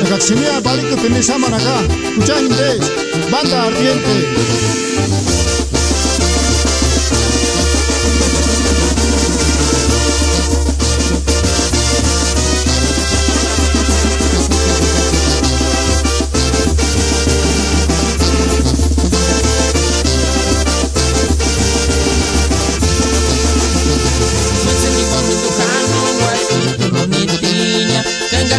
Caximia, Palito, tenés aman acá. Escuchá inglés, banda ardiente.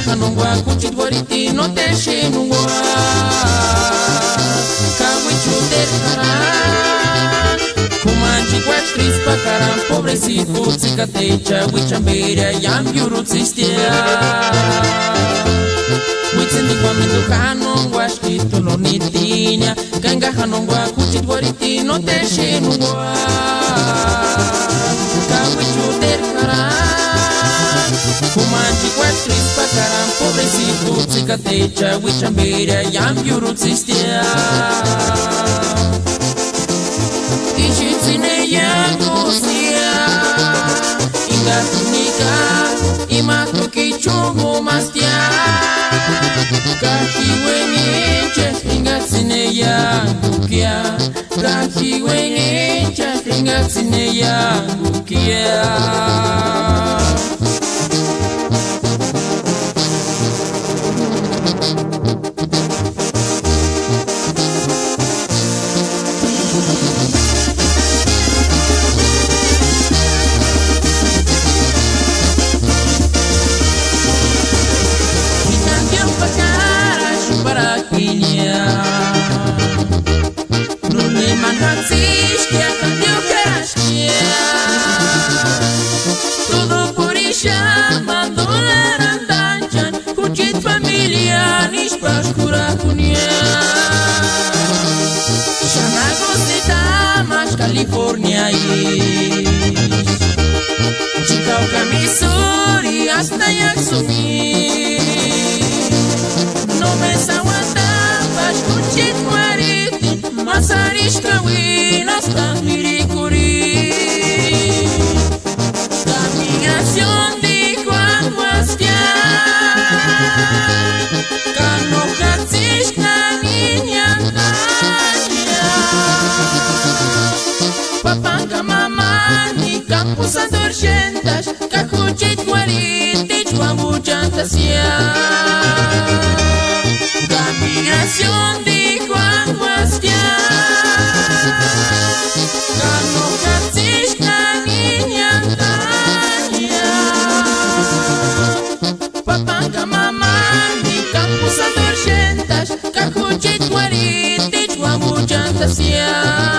Kanongwa kuchitwariti no te shenungwa Kawichu terkara Kumanchi kwatris pakaram pobrecito Tsikatecha wichamberia yam yurutsistia Witsendigwa mindukanongwa shkito no nitinya Kangahanongwa kuchitwariti no te shenungwa Kawichu terkara Kumanchi kwatris pakaram pobrecito Tsikatecha wichamberia yam yurutsistia Ishitsine yangusia Ingatunika imatuki chungu mastia Kahiwengeche ingatsine yangukia Kahiwengeche ingatsine yangukia Todo por ella mandó la randanchan Kuchit familia nishpash kurakunia Shanagos de Tamas, California Chicauca, Missouri hasta Yaxumi No me saguantabas Kuchit Mariti Masarishka win hasta Miricuri Caminación de Juan Guastia Cano Katzishka niña Papanka mamani Campus adorchentas Cajuchit Guariti Chuabuchantasia Caminación de Juan Guastia Cano Katzishka niña Papanka mamani Campus adorchentas Cajuchit Guariti Chuabuchantasia